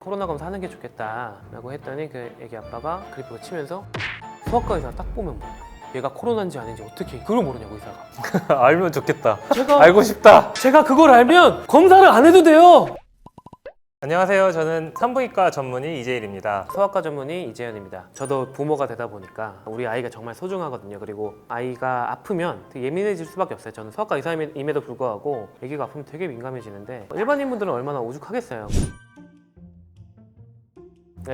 코로나 검사 하는 게 좋겠다 라고 했더니 그 애기 아빠가 그래픽을 치면서 소아과 의사 딱 보면 뭐냐, 얘가 코로나인지 아닌지 어떻게 그걸 모르냐고 의사가. 알면 좋겠다. 제가 알고 싶다. 제가 그걸 알면 검사를 안 해도 돼요. 안녕하세요. 저는 산부인과 전문의 이재일입니다. 소아과 전문의 이재현입니다. 저도 부모가 되다 보니까 우리 아이가 정말 소중하거든요. 그리고 아이가 아프면 되게 예민해질 수밖에 없어요. 저는 소아과 의사임에도 불구하고 아기가 아프면 되게 민감해지는데 일반인 분들은 얼마나 오죽하겠어요.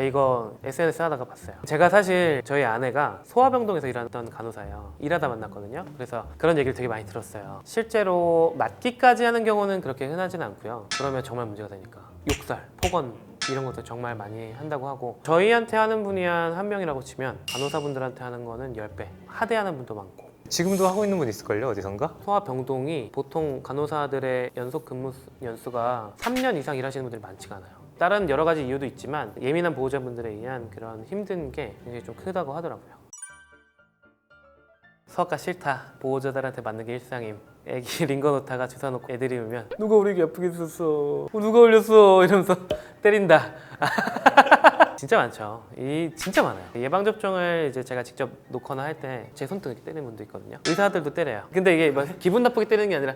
이거 SNS 하다가 봤어요. 제가 사실 저희 아내가 소아병동에서 일하던 간호사예요. 일하다 만났거든요. 그래서 그런 얘기를 되게 많이 들었어요. 실제로 맞기까지 하는 경우는 그렇게 흔하진 않고요. 그러면 정말 문제가 되니까 욕설, 폭언 이런 것도 정말 많이 한다고 하고, 저희한테 하는 분이 한 명이라고 치면 간호사분들한테 하는 거는 10배 하대하는 분도 많고. 지금도 하고 있는 분 있을걸요? 어디선가? 소아병동이 보통 간호사들의 연속 근무 연수가 3년 이상 일하시는 분들이 많지가 않아요. 다른 여러 가지 이유도 있지만 예민한 보호자분들에 의한 그런 힘든 게 굉장히 좀 크다고 하더라고요. 소아과 싫다, 보호자들한테 맞는 게 일상임. 애기 링거 놓다가 주사 놓고 애들이 울면 누가 우리 애기 아프게 했었어, 누가 올렸어 이러면서 때린다. 진짜 많죠. 진짜 많아요. 예방접종을 이제 제가 직접 놓거나 할 때 제 손등 이렇게 때리는 분도 있거든요. 의사들도 때려요. 근데 이게 막 기분 나쁘게 때리는 게 아니라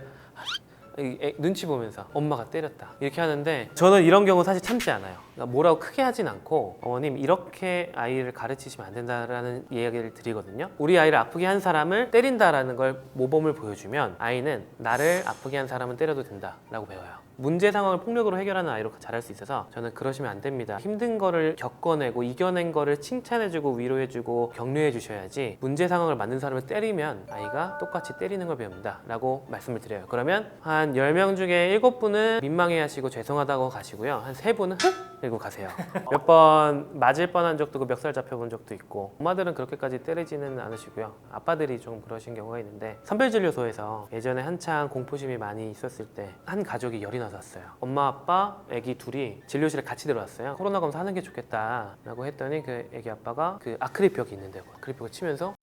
눈치 보면서 엄마가 때렸다 이렇게 하는데, 저는 이런 경우 사실 참지 않아요. 그러니까 뭐라고 크게 하진 않고 어머님 이렇게 아이를 가르치시면 안 된다라는 이야기를 드리거든요. 우리 아이를 아프게 한 사람을 때린다라는 걸 모범을 보여주면 아이는 나를 아프게 한 사람은 때려도 된다라고 배워요. 문제 상황을 폭력으로 해결하는 아이로 자랄 수 있어서 저는 그러시면 안 됩니다. 힘든 거를 겪어내고 이겨낸 거를 칭찬해주고 위로해주고 격려해 주셔야지, 문제 상황을 만든 사람을 때리면 아이가 똑같이 때리는 걸 배웁니다 라고 말씀을 드려요. 그러면 한 10명 중에 7분은 민망해 하시고 죄송하다고 가시고요. 한 3분은 흑! 이러고 가세요. 몇 번 맞을 뻔한 적도 있고 멱살 잡혀본 적도 있고. 엄마들은 그렇게까지 때리지는 않으시고요. 아빠들이 좀 그러신 경우가 있는데, 선별진료소에서 예전에 한창 공포심이 많이 있었을 때 한 가족이 열이 나서 왔어요. 엄마, 아빠, 애기 둘이 진료실에 같이 들어왔어요. 코로나 검사 하는 게 좋겠다 라고 했더니 그 애기 아빠가 그 아크릴벽이 있는데 아크릴벽을 치면서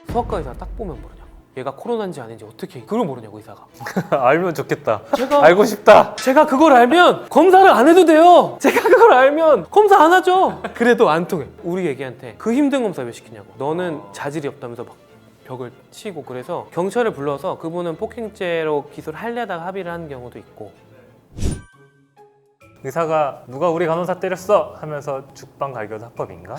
소아과 의사 딱 보면 모르냐고, 얘가 코로나인지 아닌지 어떻게 그걸 모르냐고 의사가. 알면 좋겠다. 제가 알고 싶다. 제가 그걸 알면 검사를 안 해도 돼요. 제가 그걸 알면 검사 안 하죠. 그래도 안 통해. 우리 애기한테 그 힘든 검사 왜 시키냐고. 너는 자질이 없다면서 막 벽을 치고. 그래서 경찰을 불러서 그분은 폭행죄로 기소하려다가 합의를 한 경우도 있고. 의사가 누가 우리 간호사 때렸어? 하면서 죽방 갈겨도 합법인가?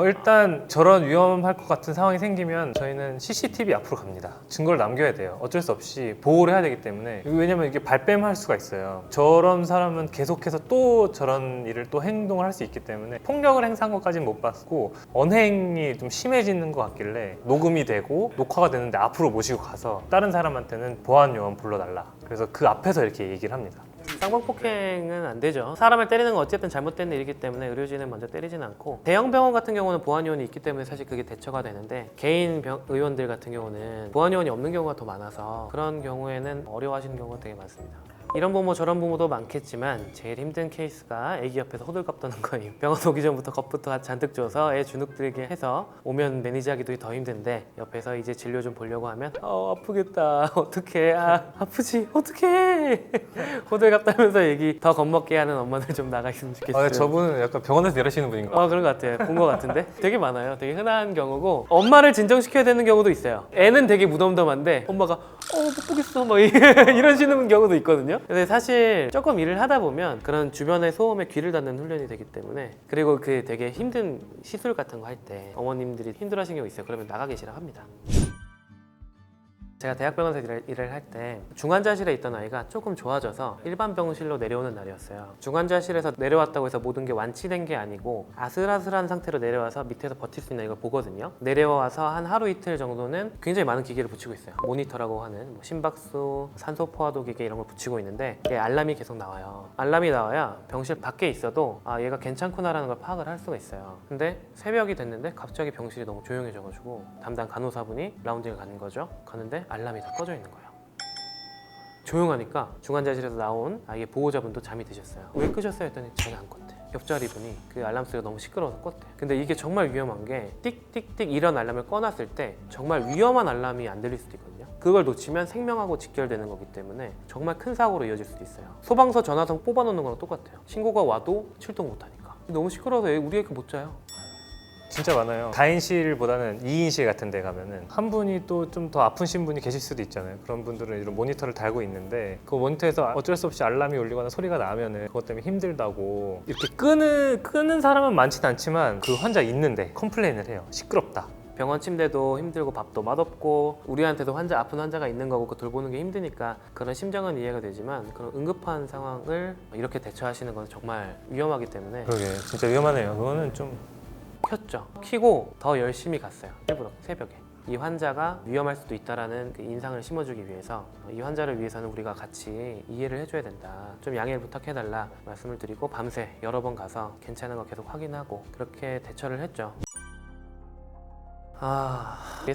일단 저런 위험할 것 같은 상황이 생기면 저희는 CCTV 앞으로 갑니다. 증거를 남겨야 돼요. 어쩔 수 없이 보호를 해야 되기 때문에. 왜냐면 이게 발뺌할 수가 있어요. 저런 사람은 계속해서 또 저런 일을 또 행동을 할 수 있기 때문에 폭력을 행사한 것까지는 못 봤고, 언행이 좀 심해지는 것 같길래 녹음이 되고 녹화가 되는데 앞으로 모시고 가서 다른 사람한테는 보안요원 불러달라. 그래서 그 앞에서 이렇게 얘기를 합니다. 쌍방폭행은 안 되죠. 사람을 때리는 건 어쨌든 잘못된 일이기 때문에 의료진은 먼저 때리진 않고, 대형 병원 같은 경우는 보안요원이 있기 때문에 사실 그게 대처가 되는데, 개인 의원들 같은 경우는 보안요원이 없는 경우가 더 많아서 그런 경우에는 어려워하시는 경우가 되게 많습니다. 이런 부모 저런 부모도 많겠지만 제일 힘든 케이스가 애기 옆에서 호들갑 떠는 거예요. 병원 오기 전부터 겁부터 잔뜩 줘서 애 주눅 들게 해서 오면 매니지하기도 더 힘든데, 옆에서 이제 진료 좀 보려고 하면 아프겠다, 어떡해, 아프지, 어떡해 호들갑 떨면서 얘기 더 겁먹게 하는 엄마들 좀 나가 있으면 좋겠어요. 저분은 약간 병원에서 일하시는 분인가? 그런 것 같아요. 본 것 같은데 되게 많아요. 되게 흔한 경우고, 엄마를 진정시켜야 되는 경우도 있어요. 애는 되게 무덤덤한데 엄마가 못 보겠어 막 이러시는 경우도 있거든요. 근데 사실 조금 일을 하다 보면 그런 주변의 소음에 귀를 닫는 훈련이 되기 때문에, 그리고 그 되게 힘든 시술 같은 거 할 때 어머님들이 힘들어하시는 경우 있어요. 그러면 나가 계시라 합니다. 제가 대학병원에서 일을 할 때 중환자실에 있던 아이가 조금 좋아져서 일반 병실로 내려오는 날이었어요. 중환자실에서 내려왔다고 해서 모든 게 완치된 게 아니고 아슬아슬한 상태로 내려와서 밑에서 버틸 수 있나 이걸 보거든요. 내려와서 한 하루 이틀 정도는 굉장히 많은 기계를 붙이고 있어요. 모니터라고 하는 심박수, 산소 포화도 기계 이런 걸 붙이고 있는데, 이게 알람이 계속 나와요. 알람이 나와야 병실 밖에 있어도 얘가 괜찮구나라는 걸 파악을 할 수가 있어요. 근데 새벽이 됐는데 갑자기 병실이 너무 조용해져가지고 담당 간호사분이 라운딩을 가는 거죠. 가는데 알람이 다 꺼져 있는 거예요. 조용하니까 중환자실에서 나온 아이의 보호자분도 잠이 드셨어요. 왜 끄셨어요? 했더니 자기가 안 껐대. 옆자리 분이 그 알람 소리가 너무 시끄러워서 껐대요. 근데 이게 정말 위험한 게 띡띡띡 이런 알람을 꺼놨을 때 정말 위험한 알람이 안 들릴 수도 있거든요. 그걸 놓치면 생명하고 직결되는 거기 때문에 정말 큰 사고로 이어질 수도 있어요. 소방서 전화선 뽑아놓는 거랑 똑같아요. 신고가 와도 출동 못하니까. 너무 시끄러워서 우리 애가 못 자요. 진짜 많아요. 다인실보다는 2인실 같은 데 가면은 한 분이 또 좀 더 아프신 분이 계실 수도 있잖아요. 그런 분들은 이런 모니터를 달고 있는데 그 모니터에서 어쩔 수 없이 알람이 울리거나 소리가 나면은 그것 때문에 힘들다고 이렇게 끄는 사람은 많진 않지만 그 환자 있는데 컴플레인을 해요. 시끄럽다. 병원 침대도 힘들고 밥도 맛없고 우리한테도 아픈 환자가 있는 거고 그 돌보는 게 힘드니까 그런 심정은 이해가 되지만 그런 응급한 상황을 이렇게 대처하시는 건 정말 위험하기 때문에 그러게 진짜 위험하네요. 그거는 좀 켰죠. 켜고 더 열심히 갔어요. 일부러 새벽에. 이 환자가 위험할 수도 있다라는 그 인상을 심어주기 위해서 이 환자를 위해서는 우리가 같이 이해를 해줘야 된다. 좀 양해를 부탁해달라 말씀을 드리고 밤새 여러 번 가서 괜찮은 거 계속 확인하고 그렇게 대처를 했죠.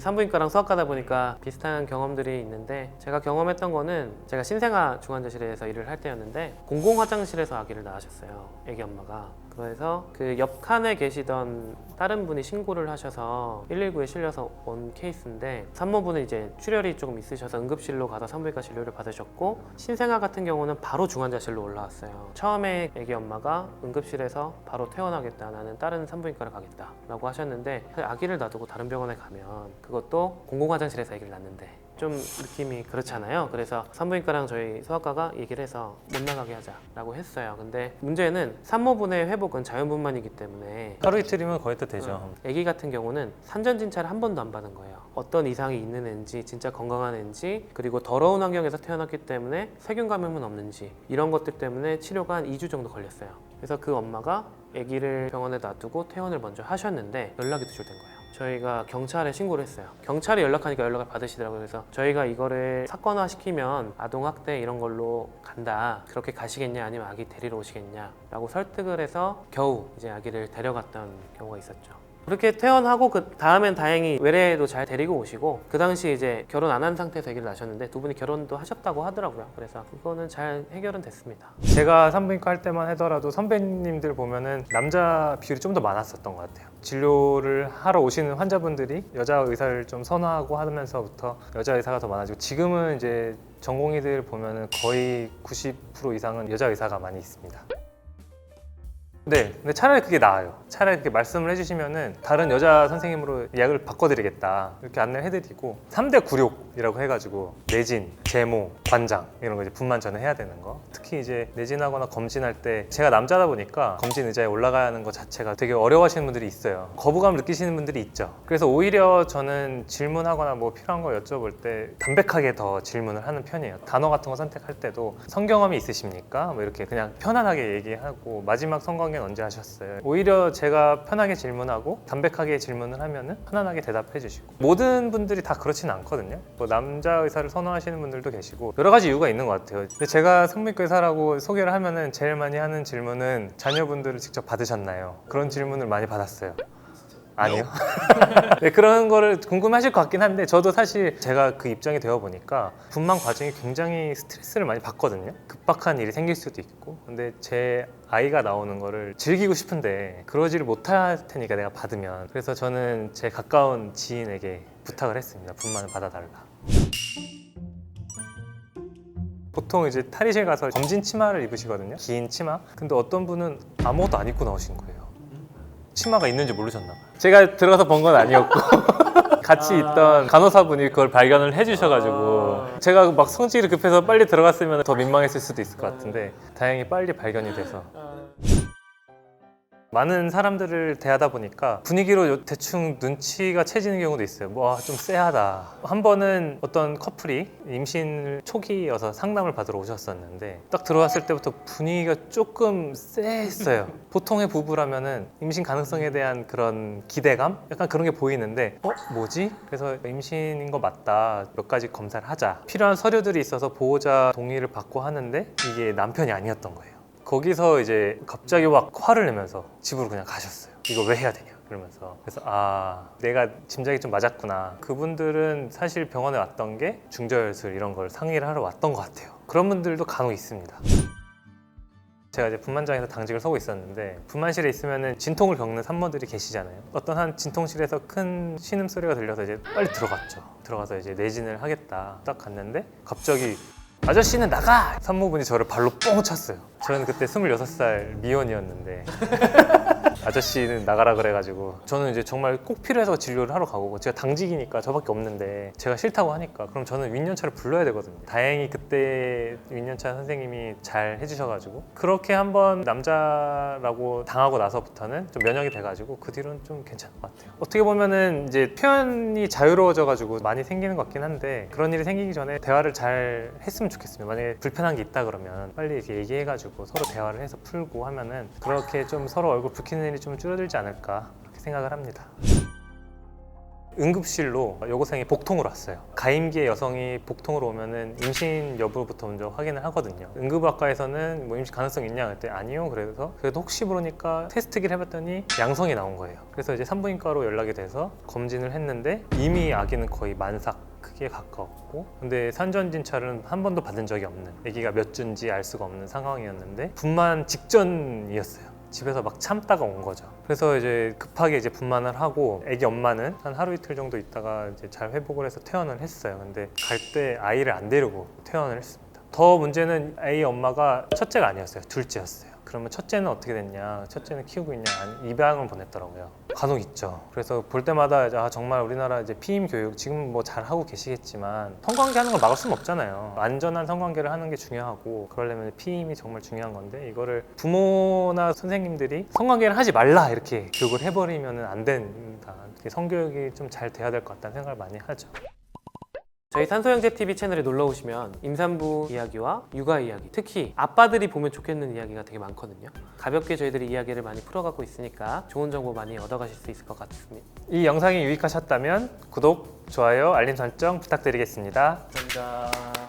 산부인과랑 수학과다 보니까 비슷한 경험들이 있는데 제가 경험했던 거는 제가 신생아 중환자실에서 일을 할 때였는데 공공 화장실에서 아기를 낳으셨어요. 아기 엄마가. 그래서 그 옆 칸에 계시던 다른 분이 신고를 하셔서 119에 실려서 온 케이스인데 산모분은 이제 출혈이 조금 있으셔서 응급실로 가서 산부인과 진료를 받으셨고 신생아 같은 경우는 바로 중환자실로 올라왔어요. 처음에 아기 엄마가 응급실에서 바로 퇴원하겠다, 나는 다른 산부인과를 가겠다 라고 하셨는데 아기를 놔두고 다른 병원에 가면 그것도 공공 화장실에서 아기를 낳는데 좀 느낌이 그렇잖아요. 그래서 산부인과랑 저희 소아과가 얘기를 해서 못 나가게 하자라고 했어요. 근데 문제는 산모분의 회복은 자연분만이기 때문에 하루 이틀이면 거의 다 되죠. 아기 같은 경우는 산전 진찰을 한 번도 안 받은 거예요. 어떤 이상이 있는 애인지, 진짜 건강한 애인지, 그리고 더러운 환경에서 태어났기 때문에 세균 감염은 없는지 이런 것들 때문에 치료가 한 2주 정도 걸렸어요. 그래서 그 엄마가 아기를 병원에 놔두고 퇴원을 먼저 하셨는데 연락이 누출된 거예요. 저희가 경찰에 신고를 했어요. 경찰에 연락하니까 연락을 받으시더라고요. 그래서 저희가 이거를 사건화 시키면 아동학대 이런 걸로 간다. 그렇게 가시겠냐 아니면 아기 데리러 오시겠냐 라고 설득을 해서 겨우 이제 아기를 데려갔던 경우가 있었죠. 그렇게 퇴원하고 그 다음엔 다행히 외래도 잘 데리고 오시고 그 당시 이제 결혼 안 한 상태에서 아기를 낳으셨는데 두 분이 결혼도 하셨다고 하더라고요. 그래서 이거는 잘 해결은 됐습니다. 제가 산부인과 할 때만 하더라도 선배님들 보면은 남자 비율이 좀 더 많았었던 것 같아요. 진료를 하러 오시는 환자분들이 여자 의사를 좀 선호하고 하면서부터 여자 의사가 더 많아지고 지금은 이제 전공의들 보면은 거의 90% 이상은 여자 의사가 많이 있습니다. 네, 근데 차라리 그게 나아요. 차라리 그렇게 말씀을 해주시면은 다른 여자 선생님으로 예약을 바꿔드리겠다 이렇게 안내를 해드리고 3대 굴욕이라고 해가지고 내진, 제모, 관장 이런 거 이제 분만 전해야 되는 거. 특히 이제 내진하거나 검진할 때 제가 남자다 보니까 검진 의자에 올라가는 것 자체가 되게 어려워하시는 분들이 있어요. 거부감을 느끼시는 분들이 있죠. 그래서 오히려 저는 질문하거나 뭐 필요한 거 여쭤볼 때 담백하게 더 질문을 하는 편이에요. 단어 같은 거 선택할 때도 성경험이 있으십니까? 뭐 이렇게 그냥 편안하게 얘기하고 마지막 성관계는 언제 하셨어요? 오히려 제가 편하게 질문하고 담백하게 질문을 하면은 편안하게 대답해 주시고 모든 분들이 다 그렇지는 않거든요. 뭐 남자 의사를 선호하시는 분들도 계시고 여러 가지 이유가 있는 것 같아요. 근데 제가 성형외과 의사라고 소개를 하면은 제일 많이 하는 질문은 자녀분들을 직접 받으셨나요? 그런 질문을 많이 받았어요. 아니요. 네, 그런 거를 궁금해하실 것 같긴 한데 저도 사실 제가 그 입장이 되어 보니까 분만 과정이 굉장히 스트레스를 많이 받거든요. 급박한 일이 생길 수도 있고 근데 제 아이가 나오는 거를 즐기고 싶은데 그러지를 못할 테니까 내가 받으면 그래서 저는 제 가까운 지인에게 부탁을 했습니다. 분만을 받아달라. 보통 이제 탈의실 가서 검진 치마를 입으시거든요. 긴 치마. 근데 어떤 분은 아무것도 안 입고 나오신 거예요. 치마가 있는지 모르셨나 봐요. 제가 들어가서 본 건 아니었고 같이 있던 간호사분이 그걸 발견을 해주셔가지고 제가 막 성질이 급해서 빨리 들어갔으면 더 민망했을 수도 있을 것 같은데 다행히 빨리 발견이 돼서 많은 사람들을 대하다 보니까 분위기로 대충 눈치가 채지는 경우도 있어요. 뭐 좀 쎄하다. 한 번은 어떤 커플이 임신 초기여서 상담을 받으러 오셨었는데 딱 들어왔을 때부터 분위기가 조금 쎄했어요. 보통의 부부라면은 임신 가능성에 대한 그런 기대감? 약간 그런 게 보이는데 뭐지? 그래서 임신인 거 맞다. 몇 가지 검사를 하자. 필요한 서류들이 있어서 보호자 동의를 받고 하는데 이게 남편이 아니었던 거예요. 거기서 이제 갑자기 막 화를 내면서 집으로 그냥 가셨어요. 이거 왜 해야 되냐 그러면서. 그래서 내가 짐작이 좀 맞았구나. 그분들은 사실 병원에 왔던 게 중저혈술 이런 걸 상의를 하러 왔던 것 같아요. 그런 분들도 간혹 있습니다. 제가 이제 분만장에서 당직을 서고 있었는데 분만실에 있으면은 진통을 겪는 산모들이 계시잖아요. 어떤 한 진통실에서 큰 신음소리가 들려서 이제 빨리 들어갔죠. 들어가서 이제 내진을 하겠다. 딱 갔는데 갑자기 아저씨는 나가! 산모분이 저를 발로 뻥 쳤어요. 저는 그때 26살 미혼이었는데 아저씨는 나가라 그래가지고 저는 이제 정말 꼭 필요해서 진료를 하러 가고 제가 당직이니까 저밖에 없는데 제가 싫다고 하니까 그럼 저는 윈년차를 불러야 되거든요. 다행히 그때 윈년차 선생님이 잘 해주셔가지고 그렇게 한번 남자라고 당하고 나서부터는 좀 면역이 돼가지고 그 뒤로는 좀 괜찮은 것 같아요. 어떻게 보면은 이제 표현이 자유로워져가지고 많이 생기는 것 같긴 한데 그런 일이 생기기 전에 대화를 잘 했으면 좋겠습니다. 만약에 불편한 게 있다 그러면 빨리 이렇게 얘기해가지고 서로 대화를 해서 풀고 하면은 그렇게 좀 서로 얼굴 붉히는 일이 좀 줄어들지 않을까 그렇게 생각을 합니다. 응급실로 여고생이 복통으로 왔어요. 가임기의 여성이 복통으로 오면은 임신 여부부터 먼저 확인을 하거든요. 응급학과에서는 뭐 임신 가능성 있냐 그랬더니 아니요. 그래서 그래도 혹시 모르니까 테스트기를 해봤더니 양성이 나온 거예요. 그래서 이제 산부인과로 연락이 돼서 검진을 했는데 이미 아기는 거의 만삭 크기에 가까웠고 근데 산전진찰은 한 번도 받은 적이 없는 아기가 몇 주인지 알 수가 없는 상황이었는데 분만 직전이었어요. 집에서 막 참다가 온 거죠. 그래서 이제 급하게 이제 분만을 하고 아기 엄마는 한 하루 이틀 정도 있다가 이제 잘 회복을 해서 퇴원을 했어요. 근데 갈 때 아이를 안 데리고 퇴원을 했습니다. 더 문제는 아이 엄마가 첫째가 아니었어요. 둘째였어요. 그러면 첫째는 어떻게 됐냐? 첫째는 키우고 있냐? 아니, 입양을 보냈더라고요. 간혹 있죠. 그래서 볼 때마다 아, 정말 우리나라 이제 피임 교육 지금 뭐 잘 하고 계시겠지만 성관계 하는 걸 막을 수는 없잖아요. 안전한 성관계를 하는 게 중요하고 그러려면 피임이 정말 중요한 건데 이거를 부모나 선생님들이 성관계를 하지 말라 이렇게 교육을 해버리면 안 된다. 성교육이 좀 잘 돼야 될 것 같다는 생각을 많이 하죠. 저희 산소형제TV 채널에 놀러 오시면 임산부 이야기와 육아 이야기, 특히 아빠들이 보면 좋겠는 이야기가 되게 많거든요. 가볍게 저희들이 이야기를 많이 풀어가고 있으니까 좋은 정보 많이 얻어가실 수 있을 것 같습니다. 이 영상이 유익하셨다면 구독, 좋아요, 알림 설정 부탁드리겠습니다. 감사합니다.